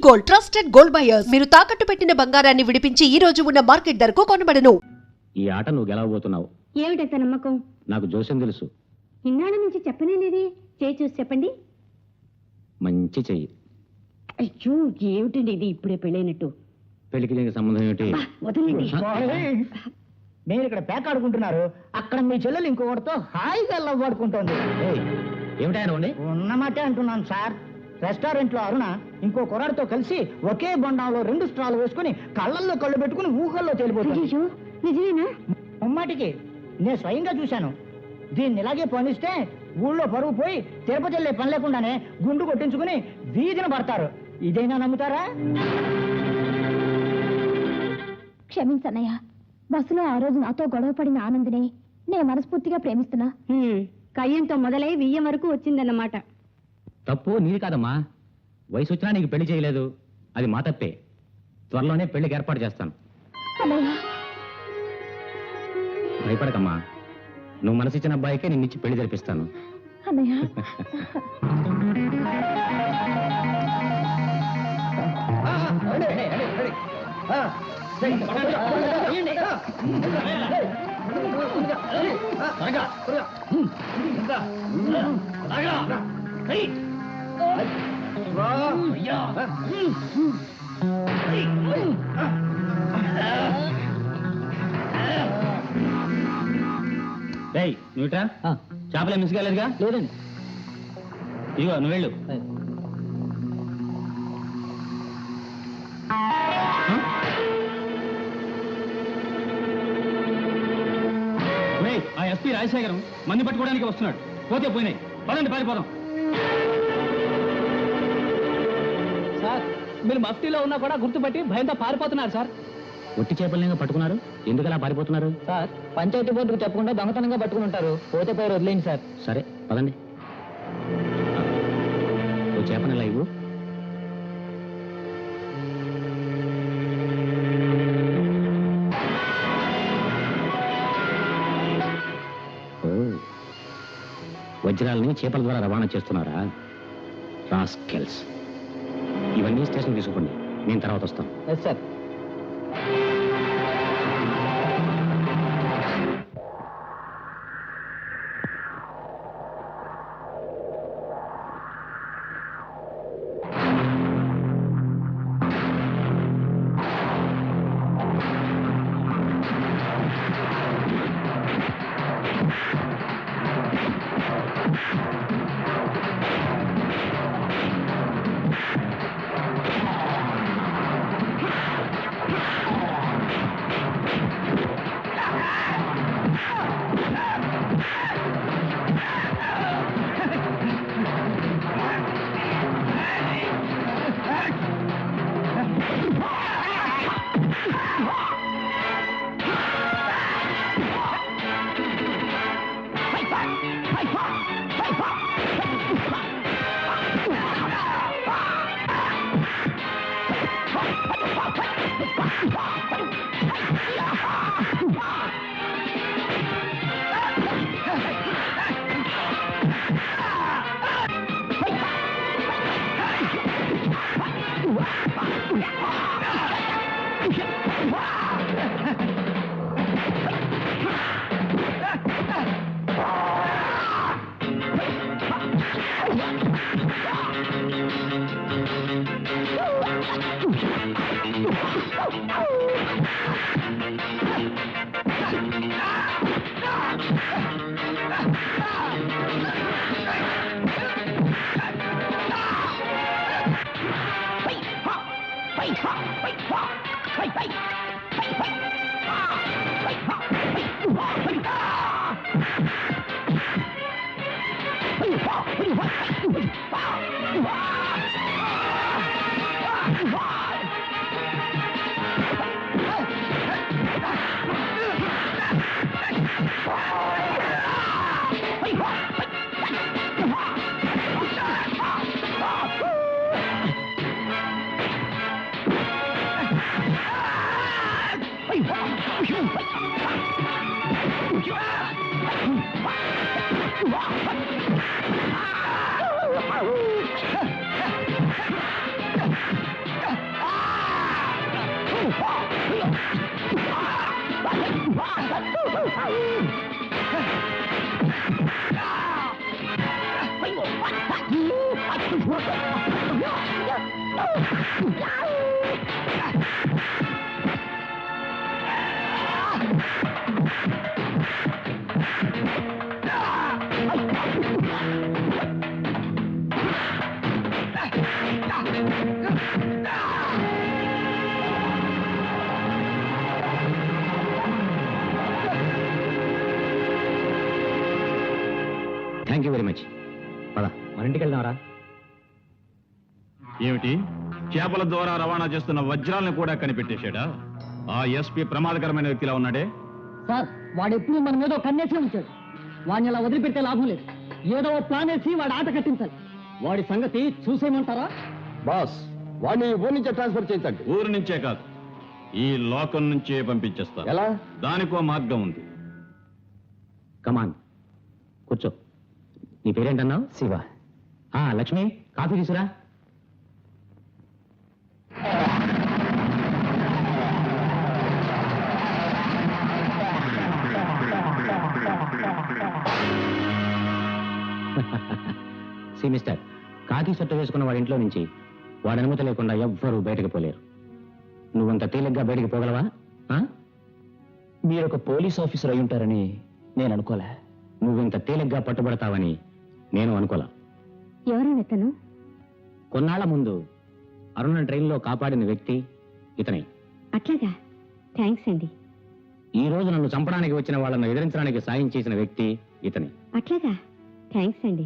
Gold, trusted gold buyers. మీరు తాకట్టు పెట్టిన బంగారాన్ని విడిపించి ఈ రోజు ఉన్న మార్కెట్ ధరకు కొనబడను. ఈ ఆట నువ్వు గెలవబోతున్నావు. ఏమిటంత నమ్మకం? నాకు జోస్యం తెలుసు. ఇన్నాళ్ళ నుంచి చెప్పనేది. చేయి చూసి చెప్పండి. మంచి చెయ్యి. అయ్యో ఏమిటండి ఇది, ఇప్పుడే పెళ్ళైనట్టు. పెళ్లికి దీనికి సంబంధం ఏమిటి? వదలండి. మీరు ఇక్కడ పేకాడుకుంటున్నారు, అక్కడ మీ చెల్లెలు ఇంకొకటితో హాయిగా లవ్ ఆడుకుంటోంది. ఏమిటాయన ఉండి ఉన్నమాటే అంటున్నాను సార్. రెస్టారెంట్ లో అరుణ ఇంకో కుర్రాడితో కలిసి ఒకే బొండంలో 2 స్ట్రాలు వేసుకుని కళ్ళల్లో కళ్ళు పెట్టుకుని ఊహల్లో తేలిపోతుంది. అయ్యో నిజమేనా? ఉమ్మాటికి నేను స్వయంగా చూశాను. దీన్ని ఇలాగే పనిస్తే ఊళ్ళో పరువు పోయి తిరుపతి వెళ్ళే పని లేకుండానే గుండు కొట్టించుకుని వీధిన పడతారు. ఇదైనా నమ్ముతారా? క్షమించన్నయ్య, బస్సులో ఆ రోజు నాతో గొడవ పడిన ఆనందిని నేను మనస్ఫూర్తిగా ప్రేమిస్తున్నా. కయ్యంతో మొదలై వియ్యం వరకు వచ్చిందన్నమాట. తప్పు నీది కాదమ్మా. వయసు వచ్చినా నీకు పెళ్లి చేయలేదు, అది మా తప్పే. త్వరలోనే పెళ్లికి ఏర్పాటు చేస్తాను. భయపడకమ్మా, నువ్వు మనసిచ్చిన అబ్బాయికే నిన్నిచ్చి పెళ్లి జరిపిస్తాను. నువ్వుటా చేపలే మిస్ కాలేదుగా? లేదండి. ఇదిగో నువ్వు వెళ్ళు. ఆ ఎస్పీ రాజశేఖరం మంది పట్టుకోవడానికి వస్తున్నాడు. పోతే పోయినాయి, పదండి పారిపోదాం. సార్ మీరు మఫ్టీలో ఉన్నా కూడా గుర్తుపట్టి భయంతో పారిపోతున్నారు సార్. ఒట్టి చేపలనే పట్టుకున్నారు, ఎందుకలా పారిపోతున్నారు? సార్ పంచాయతీ బోర్డుకు చెప్పకుండా దొంగతనంగా పట్టుకుని ఉంటారు. పోతే పోయి వదిలేండి సార్. సరే పదండి. ఓ చేపని ఇలా ఇవ్వు. వజ్రాలని చేపల ద్వారా రవాణా చేస్తున్నారా? రాస్కెల్స్. ఇవన్నీ స్టేషన్ తీసుకోండి, నేను తర్వాత వస్తాను. Yes sir. Thank you very much. పద మన ఇంటికి వెళ్దాంరా. ఏమిటి, చేపల ద్వారా రవాణా చేస్తున్న వజ్రాలను కూడా కనిపెట్టేశాడా? ఆ ఎస్పీ ప్రమాదకరమైన వ్యక్తిలా ఉన్నాడే. సార్ వాడు ఎప్పుడు మన మీద కన్నేసే ఉంచాడు. వాడిని అలా వదిలిపెట్టే లాభం లేదు. ఏదో ప్లాన్ వేసి వాడి ఆట కట్టించాలి. వాడి సంగతి చూసేయమంటారా? బాస్, వాడిని ఊరి నుంచే ట్రాన్స్ఫర్ చేయించండి. ఊరు నుంచే కాదు, ఈ లోకం నుంచే పంపించేస్తా. ఎలా? దానికో మార్గం ఉంది. కమాన్ కూర్చో. నీ పేరేంటన్నావు? శివ. లక్ష్మి, కాఫీ తీసురా. సి మిస్టర్, కాకి షర్టు వేసుకున్న వాడి ఇంట్లో నుంచి వాడి అనుమతి లేకుండా ఎవ్వరూ బయటకు పోలేరు. నువ్వంత తేలిగ్గా బయటికి పోగలవా? మీరు ఒక పోలీస్ ఆఫీసర్ అయి ఉంటారని నేను అనుకోలే. నువ్వింత తేలిగ్గా పట్టుబడతావని నేను అనుకోలా. ఎవరైనా ఇతను? కొన్నాళ్ల ముందు అరుణ ట్రైన్లో కాపాడిన వ్యక్తి ఇతనే. అట్లాగా, థ్యాంక్స్ అండి. ఈ రోజు నన్ను చంపడానికి వచ్చిన వాళ్ళను ఎదిరించడానికి సాయం చేసిన వ్యక్తి ఇతనే. అట్లాగా, థ్యాంక్స్ అండి.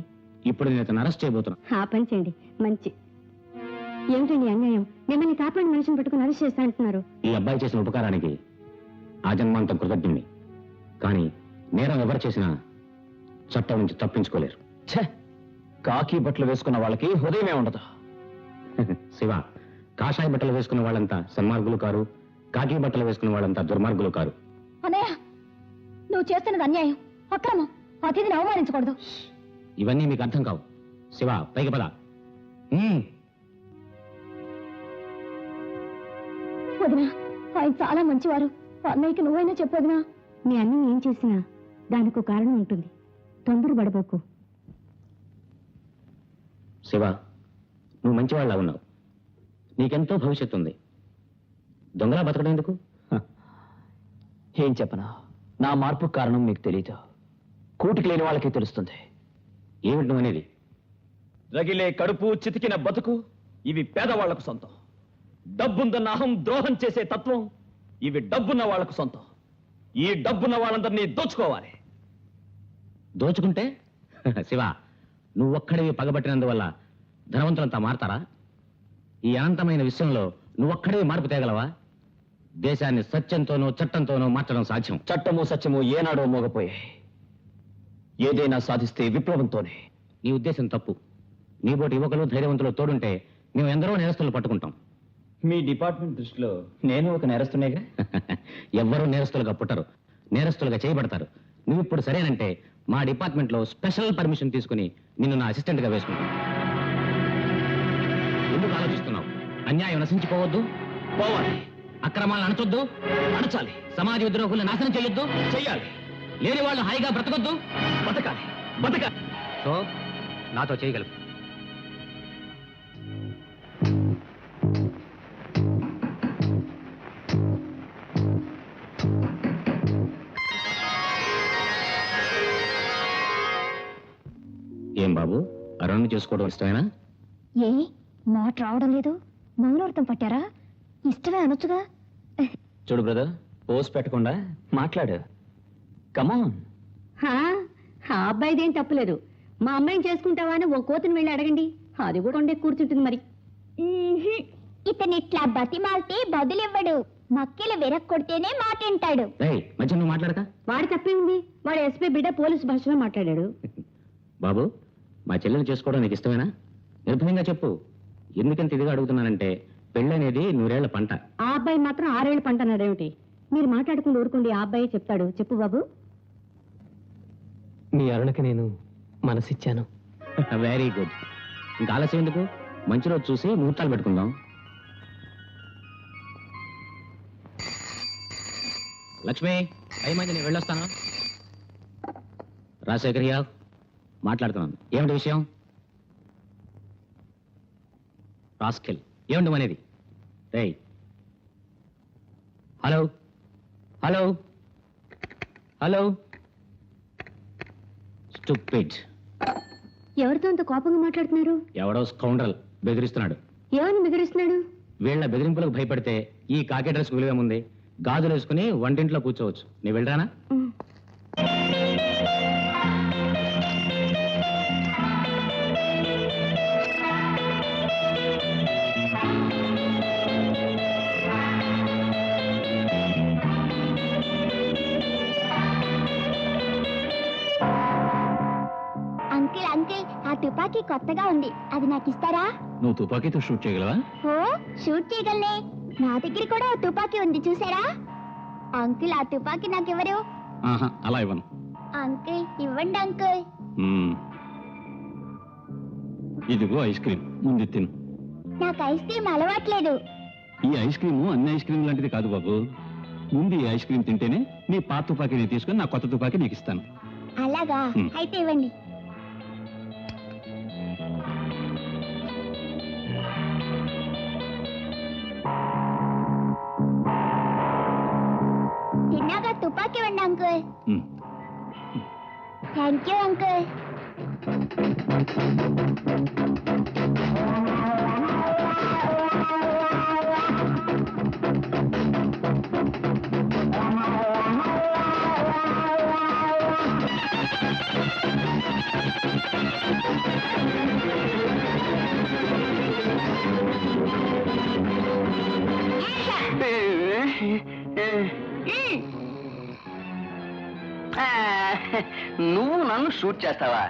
ఇప్పుడు నేను ఇతను అరెస్ట్ చేయబోతున్నా. ఆ పని చేయండి, మంచి. ఏమిటండి అన్యాయం? మిమ్మల్ని కాపాడిన మనిషిని పట్టుకుని అరెస్ట్ చేస్తా అంటున్నారు. ఈ అబ్బాయి చేసిన ఉపకారానికి ఆజన్మాంతం కృతజ్ఞుణ్ణి. కానీ నేరం ఎవరు చేసినా చట్టం నుంచి తప్పించుకోలేరు. ఛే, కాకి బట్టలు వేసుకున్న వాళ్ళకి హృదయమే ఉండదు. శివ, కాషాయ బట్టలు వేసుకున్న వాళ్ళంతా సన్మార్గులు కారు, కాకి బట్టలు వేసుకున్న వాళ్ళంతా దుర్మార్గులు కారు. అన్నయ్య, నువ్వు చేస్తున్నది అన్యాయం, అక్రమం. అతిథిని అవమానించకూడదు. ఇవన్నీ మీకు అర్థం కావు. శివ, పైకి పద. వదినా, ఆయన చాలా మంచివారు. అన్నయ్యకి నువ్వైనా చెప్పొదినా. మీ అన్న ఏం చేసినా దానికి కారణం ఉంటుంది. తొందరపడబోకు. శివ, నువ్వు మంచివాళ్ళ ఉన్నావు. నీకెంతో భవిష్యత్తు ఉంది. దొంగలా బతకడం ఎందుకు? ఏం చెప్పనా, నా మార్పు కారణం మీకు తెలియదు. కూటికి లేని వాళ్ళకి తెలుస్తుంది. ఏమిటి నువ్వు అనేది? రగిలే కడుపు, చితికిన బతుకు ఇవి పేదవాళ్లకు సొంతం. డబ్బుందన్న అహం ద్రోహం చేసే తత్వం ఇవి డబ్బున్న వాళ్లకు సొంతం. ఈ డబ్బున్న వాళ్ళందరినీ దోచుకోవాలి. దోచుకుంటే? శివ, నువ్వొక్కడివి పగబట్టినందువల్ల ధనవంతులంతా మారతారా? ఈ అనంతమైన విషయంలో నువ్వొక్కడివి మార్పు తేగలవా? దేశాన్ని సత్యంతోనూ చట్టంతోనూ మార్చడం సాధ్యం. చట్టము సత్యము ఏనాడో మోగపోయాయి. ఏదైనా సాధిస్తే విప్లవంతోనే. నీ ఉద్దేశం తప్పు. నీబోటి యువకులు ధైర్యవంతులు తోడుంటే మేము ఎందరో నేరస్తులు పట్టుకుంటాం. మీ డిపార్ట్మెంట్ దృష్టిలో నేను ఒక నేరస్తునేగా? ఎవ్వరూ నేరస్తులుగా పుట్టరు, నేరస్తులుగా చేయబడతారు. నువ్వు ఇప్పుడు సరేనంటే మా డిపార్ట్మెంట్లో స్పెషల్ పర్మిషన్ తీసుకుని నిన్ను నా అసిస్టెంట్గా వేసుకుంటాను. ఎందుకు ఆలోచిస్తున్నావు? అన్యాయం నశించిపోవద్దు, పోవాలి. అక్రమాలను అణచొద్దు, అణచాలి. సమాజ విద్రోహులను నాశనం చేయొద్దు, చెయ్యాలి. లేని వాళ్ళు హాయిగా బ్రతకొద్దు, బతకాలి. బతకాలి. సో నాతో చేయగలవు. ఏం బాబు, అరుణ్ చేసుకోవడం ఇష్టమేనా? ఏ మాట రావడం లేదు? మౌనార్థం పట్టారా? ఇష్టమే అనొచ్చుగా. చూడు బ్రదర్, పోస్ట్ పెట్టకుండా మాట్లాడు. కమాన్. ఆ అబ్బాయిదేం తప్పులేదు. మా అమ్మాయిని చేసుకుంటావా అని ఓ కోతిని వెళ్ళి అడగండి, అది కూడా కొండే కూర్చుంటుంది. మరి ఇతని ఇట్లా బతిమాలితే బదులివ్వడు. మక్కిలు విరక్కొడితేనే మాట వింటాడు. మధ్య నువ్వు మాట్లాడక. వాడి తప్పే ఉంది. వాడు ఎస్పీ బిడ్డ పోలీసు భాషలో మాట్లాడాడు. బాబు, మా చెల్లెలు చేసుకోవడం నీకు ఇష్టమేనా? నిర్భయంగా చెప్పు. ఎందుకంత ఇదిగా అడుగుతున్నానంటే పెళ్ళనేది 100 ఏళ్ల పంట. ఆ అబ్బాయి మాత్రం 6 ఏళ్ల పంట అన్నాడేమిటి? మీరు మాట్లాడుకుని ఊరుకోండి, ఆ అబ్బాయి చెప్తాడు. చెప్పు బాబు. మీ అరుణకి నేను మనసిచ్చాను. Very good. ఇంకా ఆలస్యం ఎందుకు? మంచి రోజు చూసి ముహూర్తాలు పెట్టుకుందాం. లక్ష్మి, అయ్యమైంది, నేను వెళ్ళొస్తాను. రాజశేఖరియా మాట్లాడుతున్నాను. ఏమిటి విషయం? రాస్కెల్, ఏమండి అనేది? రేయ్, హలో హలో హలో, స్టూపిడ్. ఎవరితో అంత కోపంగా మాట్లాడుతున్నారు? ఎవడో స్కౌండ్రల్ బెదిరిస్తున్నాడు. ఎవరిని బెదిరిస్తున్నాడు? వీళ్ళ బెదిరింపులకు భయపడితే ఈ కాకి డ్రెస్ విలువేముంది? గాజులు వేసుకుని వంటింట్లో కూర్చోవచ్చు. నీ వెళ్ళరానా? అంకుల్ అంకుల్, ఆ తుపాకీ కొత్తగా ఉంది, అది నాకు ఇస్తారా? నువ్వు తుపాకీతో షూట్ చేయగలవా? ఓ, షూట్ చేయగలనే. నా దగ్గర కూడా ఓ తుపాకీ ఉంది, చూసారా? అంకుల్, ఆ తుపాకీ నాకు ఎవరు? ఆహా, అలా ఇవ్వను. అంకుల్, ఇవ్వండి అంకుల్. మ్మ్. ఇదిగో ఐస్ క్రీమ్, ముందు తిను. నాకు ఐస్ క్రీమ్ అలవాట్లేదు. ఈ ఐస్ క్రీము అన్ని ఐస్ క్రీమ్ లాంటిది కాదు బాబు. ముందు ఈ ఐస్ క్రీమ్ తింటేనే నీ పాత తుపాకీని తీసుకుని నా కొత్త తుపాకీ నీకు ఇస్తాను. అలాగా? అయితే ఇవ్వండి. తిన్నాక తుపాకీ ఇవ్వండి uncle. Hmm. Thank you uncle. నువ్వు నన్ను షూట్ చేస్తావా?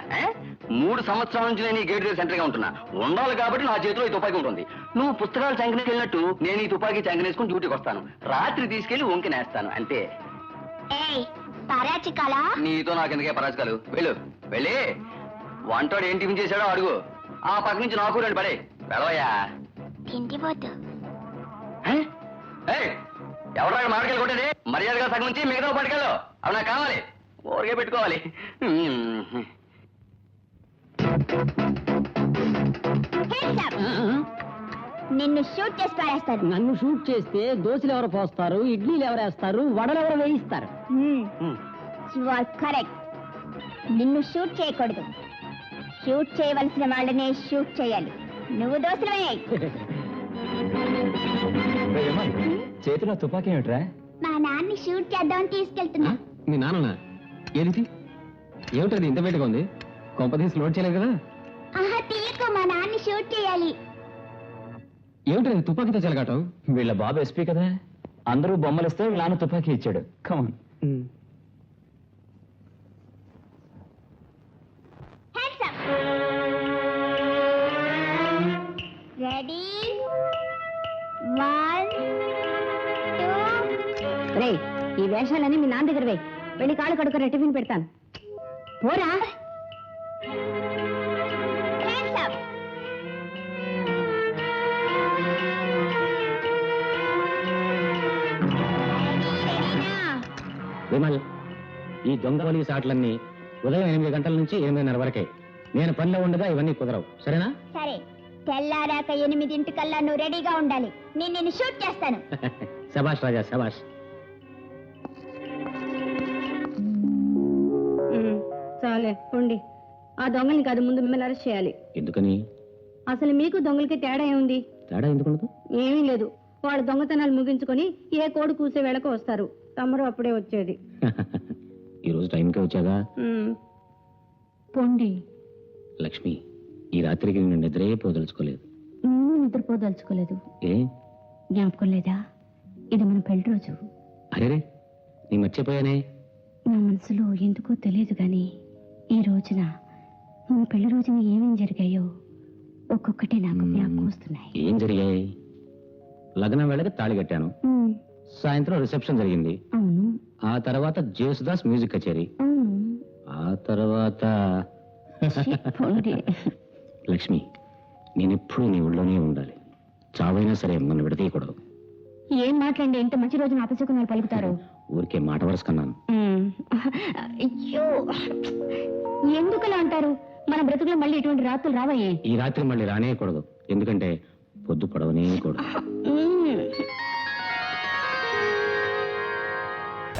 3 సంవత్సరాల నుంచి నేను ఈ గేట్ దగ్గర సెంటర్గా ఉంటున్నా. ఉండాలి కాబట్టి నా చేతిలో ఈ తుపాకీ ఉంటుంది. నువ్వు పుస్తకాలు చంకనేసుకెళ్ళినట్టు నేను ఈ తుపాకీ చంకనేసుకుని డ్యూటీకి వస్తాను. రాత్రి తీసుకెళ్లి వంకినేస్తాను అంతే. పరాచికాలా? నీతో నాకు ఎందుకే పరాజకాలు? వెళ్ళి వంటోడు ఏం టిఫిన్ చేశాడో అడుగు. ఆ పక్క నుంచి నాకు 2 పడే వెళ్ళవయ్యా. తిండిపోతు. ఎవరు మామిడికాయలు కొట్టేది? మర్యాదగా సగం నుంచి మిగతా పట్టుకెళ్ళు. అవి నాకు కావాలి, ఊరికే పెట్టుకోవాలి. నిన్ను షూట్ చేసి పారేస్తాను. నన్ను షూట్ చేస్తే దోశలు ఎవరు పోస్తారు, ఇడ్లీలు ఎవరు వేస్తారు, వడలు ఎవరు వేయిస్తారు? You are correct. నిన్ను షూట్ చేయకూడదు. షూట్ చేయవలసిన వాళ్ళనే షూట్ చేయాలి. నువ్వు దోశలు వేయాలి. చేతిలో తుపాకీ ఏమిట్రా? మా నాన్ని షూట్ చేద్దామని తీసుకెళ్తున్నా. మీ నాన్న ఏది? ఏమిటది ఇంత వేడిగా ఉంది? కొంపదీసి లోడ్ చేయలేదు కదా? ఆహా, తీయకు. మా నాన్ని షూట్ చేయాలి. ఏమిటది తుపాకీతో చెలగాటం? వీళ్ళ బాబు ఎస్పీ కదా, అందరూ బొమ్మలు ఇస్తే వీళ్ళ నాన్న తుపాకీ ఇచ్చాడు. కమాన్. రెడీ, 1 2. రే, ఈ వేషాలన్నీ మీ నాన్న దగ్గర వే. వెళ్ళి కాళ్ళు కడుక్కొని టిఫిన్ పెడతాను. పోరా. Hands up. విమల్, ఈ దొంగ పోలీస్ ఆటలన్నీ ఉదయం 8 గంటల నుంచి 8:30 వరకే. నేను పనిలో ఉండగా ఇవన్నీ కుదరవు, సరేనా? సరే, తెల్లారాక 8 నువ్వు రెడీగా ఉండాలి. నేను నిన్ను షూట్ చేస్తాను. శబాష్ రాజా, శబాష్. చాలే పోండి. ఆ దొంగని కాదు, ముందు మిమ్మల్ని అరెస్ట్ చేయాలి. ఎందుకని? అసలు మీకు దొంగలకి తేడా ఏముంది? తేడా ఎందుకుండదు? ఏమీ లేదు. వాళ్ళు దొంగతనాలు ముగించుకొని ఏ కోడి కూసే వేళకు వస్తారు. తమరు అప్పుడే వచ్చేది. ఈరోజు టైంకే వచ్చాగా. పోండి. లక్ష్మి, ఈ రాత్రికి నేను నిద్రే పోదలుచుకోలేదు. నేను నిద్రపోదలుచుకోలేదు. ఏ జ్ఞాపకం లేదా? ఇది మన పెళ్లి రోజు. అరేరే, నీ మర్చిపోయానే. నా మనసులో ఎందుకో తెలియదు గాని ఈ రోజున మన పెళ్లి రోజున ఏమేం జరిగాయో ఒక్కొక్కటి నాకు జ్ఞాపకం వస్తున్నాయి. ఏం జరిగాయి? లగ్నం వేళకి తాళి కట్టాను. సాయంత్రం రిసెప్షన్ జరిగింది. అవును. ఆ తర్వాత జేసుదాస్ మ్యూజిక్ కచేరీ. అవును. ఆ తర్వాత లక్ష్మి, నేనెప్పుడు నీ ఊళ్ళోనే ఉండాలి. చావైనా సరే నన్ను విడతీయకూడదు. ఏం మాట్లాడండి, ఇంత మంచి రోజున అపశకునాలు పలుకుతారు. ఊరికే మాట వరుసకన్నాను. అయ్యో, ఎందుకలా అంటారు? మన బ్రతుకులో మళ్ళీ ఇటువంటి రాత్రులు రావయ్యే. ఈ రాత్రి మళ్ళీ రానేయకూడదు. ఎందుకంటే పొద్దు పడవనే కూడా.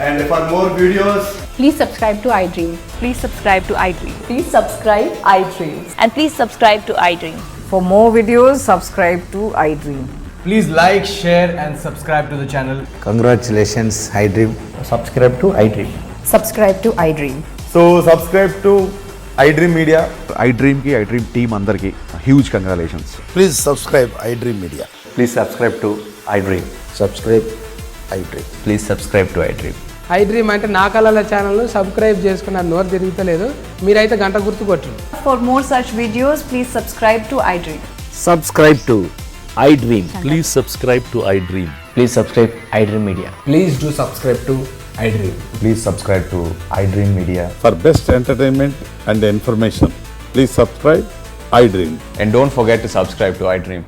And for more videos, Please subscribe to iDream. Please subscribe to iDream. Please subscribe iDream. And please subscribe to iDream. For more videos, subscribe to iDream. please like, share and subscribe to the channel. Congratulations, iDream. Subscribe to iDream. Subscribe to iDream. So subscribe to iDream Media. iDream ki iDream team andarki huge congratulations. Please subscribe iDream Media. Please subscribe to iDream. Subscribe iDream. Please subscribe to iDream. iDream అంటే నా కళల channel subscribe చేసుకున్న నోరు తిరుగుతలేదు. మీరైతే గంట గుర్తు కొట్టండి. For more such videos, please subscribe to iDream. Subscribe to iDream. Please subscribe to iDream. Please subscribe iDream Media. Please do subscribe to iDream. Please subscribe to iDream Media. For best entertainment and information, please subscribe iDream. And don't forget to subscribe to iDream.